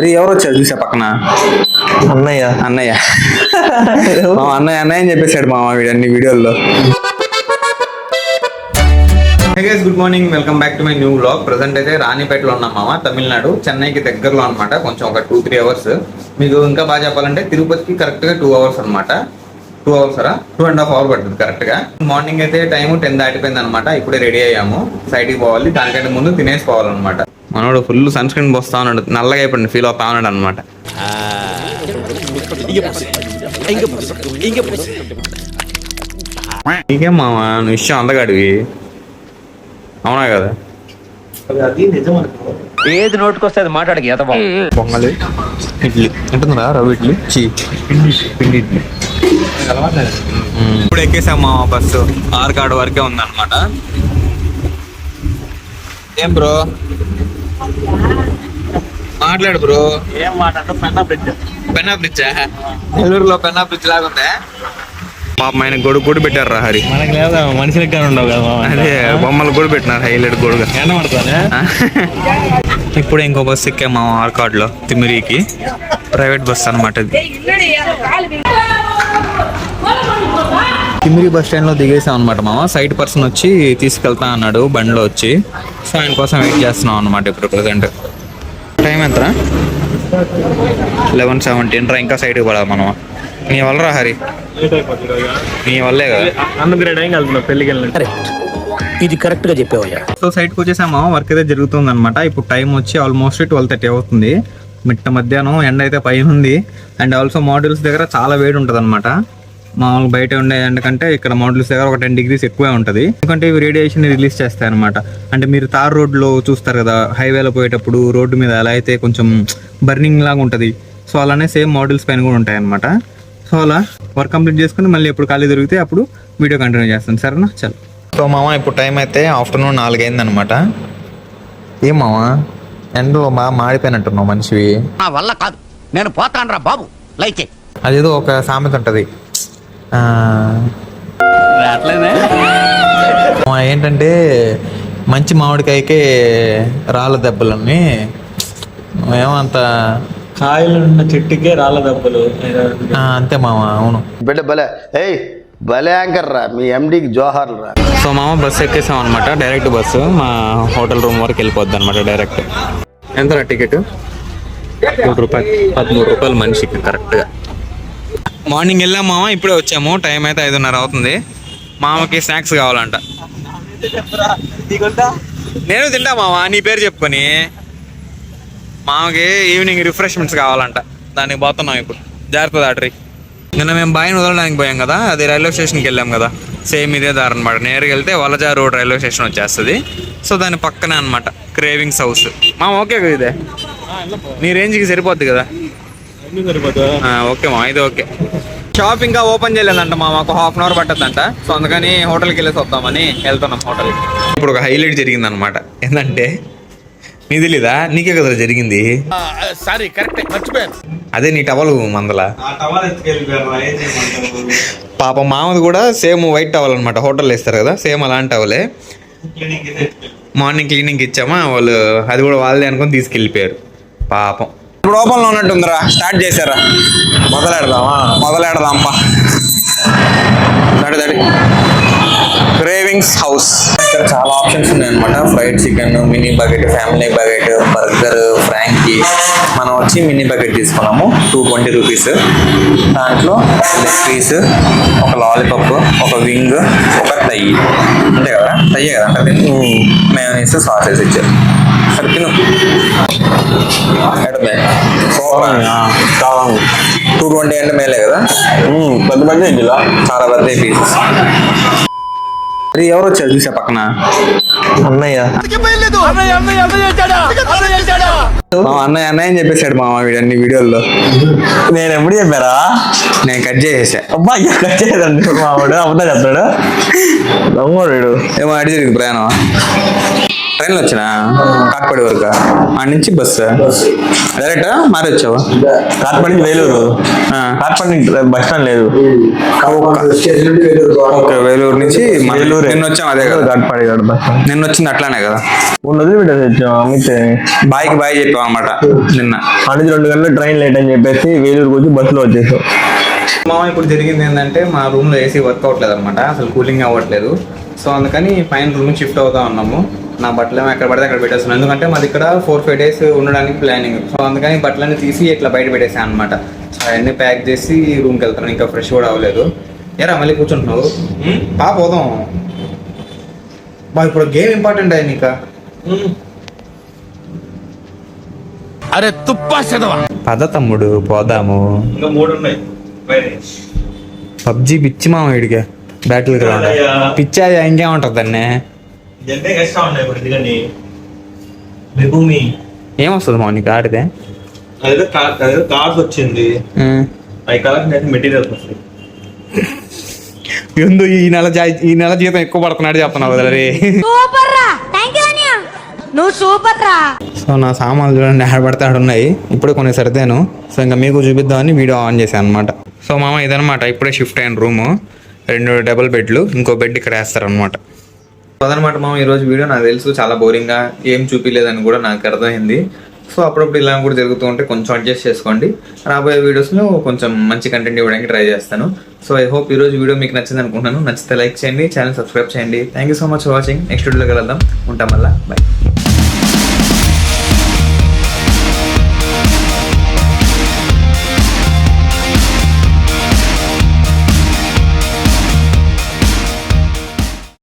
అది ఎవరు వచ్చారు చూసా పక్కన అన్నయ్య అన్నయ్య మా అన్నయ్య అన్నయ్య అని చెప్పేశాడు మా వీడు అన్ని వీడియోల్లో. Hey guys, good morning, welcome back to my new vlog. Present అయితే రాణిపేటలో ఉన్నాం మామ, తమిళనాడు, చెన్నైకి దగ్గరలో అనమాట. కొంచెం ఒక 2-3 అవర్స్. మీకు ఇంకా బాగా చెప్పాలంటే తిరుపతికి కరెక్ట్గా 2 అవర్స్ అనమాట. 2 అవర్స్ 2.5 అవర్ పడుతుంది కరెక్ట్గా. మార్నింగ్ అయితే టైం 10 దాటిపోయింది అనమాట. ఇప్పుడే రెడీ అయ్యాము, సైడ్కి పోవాలి. దానికంటే ముందు తినేసి పోవాలన్నమాట. మనోడు ఫుల్ సన్ స్క్రీన్ పోస్తా ఉన్నాడు, నల్లగా అయిపోయింది, ఫీల్ అవుతా ఉన్నాడు అనమాట. నీకేం మామ, నువ్వు ఇష్టం అందగాడివి, అవునా కదా? అది నిజం. ఏది నోటుకొస్తే అది మాట్లాడకి పొంగలి, ఇడ్లీ ఉంటుందా, రవి ఇడ్లీ, పిండి ఇడ్లీ. ఇప్పుడు ఎక్కేసాం మా బస్సు, ఆర్కాడ్ వరకే ఉందన్నమాట. ఏం బ్రో మాట్లాడు బ్రో. ఏం మాట్లాడు? పెన్నా బ్రిడ్జా? నెల్లూరులో పెన్నా బ్రిడ్జ్ లాగా ఉందా? పాపం ఆయన గొడుగు కూడా పెట్టారు రా హరి. మనకి లేదా మనుషులకి కానీ ఉండవు కదా. అదే బొమ్మలు కూడా పెట్టినారు, హైలైట్ గొడుగు. ఇప్పుడు ఇంకో బస్సు ఎక్కాము ఆర్కాడ్లో, తిమ్మిరికి. ప్రైవేట్ బస్ అనమాట ఇది. తిమ్మిరి బస్ స్టాండ్లో దిగేసాం అనమాట మామ. సైడ్ పర్సన్ వచ్చి తీసుకెళ్తా అన్నాడు బండిలో వచ్చి. సో ఆయన కోసం వెయిట్ చేస్తున్నాం అనమాట ఇప్పుడు ప్రజెంట్. టైం ఎంతరా? 11:17 రా. ఇంకా సైడ్కి పడాలి మనం. నీ వల్ల రా హరి, నీ వల్లే కదా. పెళ్ళికి వెళ్ళినట్టు ఇది కరెక్ట్ గా చెప్పేవయ్యా. సో సైడ్కి వచ్చేసామా, వర్క్ అయితే జరుగుతుంది అనమాట. ఇప్పుడు టైం వచ్చి ఆల్మోస్ట్ 12:30 అవుతుంది. మిట్ట మధ్యాహ్నం, ఎండ అయితే పైన ఉంది. అండ్ ఆల్సో మోడల్స్ దగ్గర చాలా వేడి ఉంటుంది అనమాట. మామూలుగా బయట ఉండే ఎండకంటే ఇక్కడ మోడల్స్ దగ్గర ఒక 10 degrees ఎక్కువే ఉంటుంది. ఎందుకంటే ఇవి రేడియేషన్ రిలీజ్ చేస్తాయి అనమాట. అంటే మీరు తార్ రోడ్లో చూస్తారు కదా, హైవేలో పోయేటప్పుడు రోడ్డు మీద ఎలా అయితే కొంచెం బర్నింగ్ లాగా ఉంటుంది, సో అలానే సేమ్ మోడల్స్ పైన కూడా ఉంటాయి అనమాట. సో అలా వర్క్ కంప్లీట్ చేసుకుని మళ్ళీ ఎప్పుడు ఖాళీ దొరికితే అప్పుడు వీడియో కంటిన్యూ చేస్తాను, సరేనా? చల్. సో మామ ఇప్పుడు టైం అయితే ఆఫ్టర్నూన్ 4 అయింది అనమాట. ఏం మామ ఎండలో బాగా మాడిపోయినట్టున్నావు మనిషివి. నా వల్ల కాదు, నేను పోతాను రా బాబు, లైక్ అదేదో ఒక సామెత ఉంటుంది, ఏంటంటే మంచి మామిడికాయకే రాళ్ళ దెబ్బలని. ఏమంత కాయలున్న చెట్టుకే రాళ్ళ దెబ్బలు అంతే మామ. అవును బిడ్డ భలే, ఏయ్ భలే యాంకర్ రా, మీ ఎండికి జోహార్లు రా. సో మామ బస్సు ఎక్కేసాం అనమాట. డైరెక్ట్ బస్సు మా హోటల్ రూమ్ వరకు వెళ్ళిపోద్ది అనమాట డైరెక్ట్. ఎంత టికెట్? 3 రూపాయలు, 13 రూపాయలు మనిషికి కరెక్ట్గా. మార్నింగ్ వెళ్ళాం మామ, ఇప్పుడే వచ్చాము. టైం అయితే 5:30 అవుతుంది. మామకి స్నాక్స్ కావాలంట. నేను తింటా మామ, నీ పేరు చెప్పుకొని. మామకి ఈవినింగ్ రిఫ్రెష్మెంట్స్ కావాలంట, దానికి పోతున్నాం ఇప్పుడు. జాగ్రత్త దాటరి. నిన్న మేము బాయిని వదలడానికి పోయాం కదా, అది రైల్వే స్టేషన్కి వెళ్ళాం కదా, సేమ్ ఇదే దారి అనమాట. నేరుగా వెళ్తే వలజా రోడ్ రైల్వే స్టేషన్ వచ్చేస్తుంది. సో దాని పక్కనే అనమాట క్రేవింగ్స్ హౌస్. మా ఓకే కదా, ఇదే నీ రేంజ్కి సరిపోద్ది కదా? ఓకే మా, ఇది ఓకే. షాప్ ఇంకా ఓపెన్ చేయలేదంట మా, మాకు 1/2 అవర్ పట్టద్దంట. సో అందుకని హోటల్కి వెళ్ళేసి వద్దామని వెళ్తున్నాం హోటల్కి. ఇప్పుడు ఒక హైలైట్ జరిగింది అనమాట. ఏంటంటే నీ తెలీదా? నీకే కదా జరిగింది. సారీ, కరెక్ట్ మర్చిపోయాను. అదే నీ టవల్ మందల పాప మామది కూడా సేమ్ వైట్ టవల్ అనమాట. హోటల్లో వేస్తారు కదా, సేమ్ అలాంటి టవలే. మార్నింగ్ క్లీనింగ్ ఇచ్చామా, వాళ్ళు అది కూడా వాళ్ళే అనుకొని తీసుకెళ్ళిపోయారు పాపం. ఇప్పుడు ఓపెన్లో ఉన్నట్టుందిరా, స్టార్ట్ చేశారా? మొదలెడదాంపా. Cravings house. ఇక్కడ చాలా ఆప్షన్స్ ఉన్నాయి అనమాట. Fried chicken, mini bucket, family bucket, burger, frankie. మనం వచ్చి మినీ బకెట్ తీసుకున్నాము, 220 రూపీస్. దాంట్లో లెగ్ పీస్, ఒక లాలీపాప్, ఒక వింగ్, ఒక టై. అంతే కదా, టయ్యే కదా అంటే మేయోనీస్, సాసెస్ ఇచ్చారు. సరే తిను. 220 అంటే మేలే కదా, పెద్ద పెద్ద ఇందులో చాలా పెద్ద పీసెస్. అది ఎవరు వచ్చారు చూసా పక్కన? అన్నయ్య. అన్నయ్య అన్నయ్య అని చెప్పేశాడు మా వీడు అన్ని వీడియోల్లో. నేను ఎప్పుడు చెప్పారా? నేను కట్ చేసేసా. అబ్బా కట్ చేయదండి మావాడు, అబద్ధం చెప్తాడు. దమ్ముడు ఏమో అడి జరిగింది ప్రయాణం. ట్రైన్లో వచ్చినా కాట్పాడి వరకు ఆడ నుంచి బస్సు డైరెక్టా మారి వచ్చావా? కాట్పాడి నుంచి వేలూరు. కాట్పాడి నుంచి బస్ స్టాండ్ లేదు. ఓకే, వేలూరు నుంచి వేలూరే. నిన్న వచ్చాం అదే కదా. కాట్పాడి కాదు బస్ స్టాండ్. నిన్న వచ్చింది అట్లానే కదా. ఉన్నది పెట్టేసి వచ్చాం అమితే. బాయ్కి బాయ్ చెప్పాం అనమాట నిన్న. అటు 2 గంటలు ట్రైన్ లేట్ అని చెప్పేసి వేలూరుకి వచ్చి బస్సులో వచ్చేసాం. మామ ఇప్పుడు జరిగింది ఏంటంటే మా రూమ్లో ఏసీ వర్క్ అవ్వట్లేదు అనమాట, అసలు కూలింగ్ అవ్వట్లేదు. సో అందుకని పైన రూమ్ షిఫ్ట్ అవుతా ఉన్నాము. నా బట్టలు ఎక్కడ పడితే అక్కడ పెట్టేస్తున్నాను, ఎందుకంటే మాది ఇక్కడ 4-5 డేస్ ఉండడానికి ప్లానింగ్. సో అందుకని బట్టలన్నీ తీసి ఇట్లా బయట పెట్టేసాను అనమాట. సో అవన్నీ ప్యాక్ చేసి రూమ్కి వెళ్తాను, ఇంకా ఫ్రెష్ కూడా అవ్వలేదు. ఏరా మళ్ళీ కూర్చుంటున్నావు? పోదాం బా, ఇప్పుడు గేమ్ ఇంపార్టెంట్ అయ్యి నీకు. అరే తుప్పా చదవా పద తమ్ముడు పోదాము. ఇంకా 3 ఉన్నాయి. పబ్జి పిచ్చి మామ వీడికి బ్యాటిల్ గ్రౌండ్ పిచ్చి, అది ఇంకేముంటుంది దాన్ని. ఎక్స్ట్రా ఉన్నాయి ఇప్పుడు ఎందుకని భూమి ఏమొస్తుంది మామ నీకు ఆడితే? అదేదో కార్స్ వచ్చింది. అవి కలెక్ట్ మెటీరియల్స్ వస్తాయి. ఎందు ఈ నెల జీతం ఎక్కువ పడుతున్నాడు చెప్తున్నావు కదా రే. సూపర్ రా, థాంక్యూ అన్నయ్య, నువ్వు సూపర్ రా. సో నా సామాన్లు చూడండి ఆడ పడితే ఆడ ఉన్నాయి. ఇప్పుడే కొన్ని సర్దాను. సో ఇంకా మీకు చూపిద్దామని వీడియో ఆన్ చేశాను అనమాట. సో మామ ఇదనమాట ఇప్పుడే షిఫ్ట్ అయిన రూము. 2 డబుల్ బెడ్లు, ఇంకో బెడ్ ఇక్కడ వేస్తారనమాట. అదనమాట మామ ఈరోజు వీడియో. నాకు తెలుసు చాలా బోరింగ్గా ఏం చూపించలేదని కూడా నాకు అర్థమైంది. సో అప్పుడప్పుడు ఇలా కూడా జరుగుతూ ఉంటే కొంచెం అడ్జస్ట్ చేసుకోండి. రాబోయే వీడియోస్లో కొంచెం మంచి కంటెంట్ ఇవ్వడానికి ట్రై చేస్తాను. సో ఐ హోప్ ఈరోజు వీడియో మీకు నచ్చింది అనుకుంటున్నాను. నచ్చితే లైక్ చేయండి, ఛానల్ సబ్స్క్రైబ్ చేయండి. Thank you so much for watching. Next వీడియోలో కలుద్దాం. ఉంటాం మళ్ళీ, బాయ్.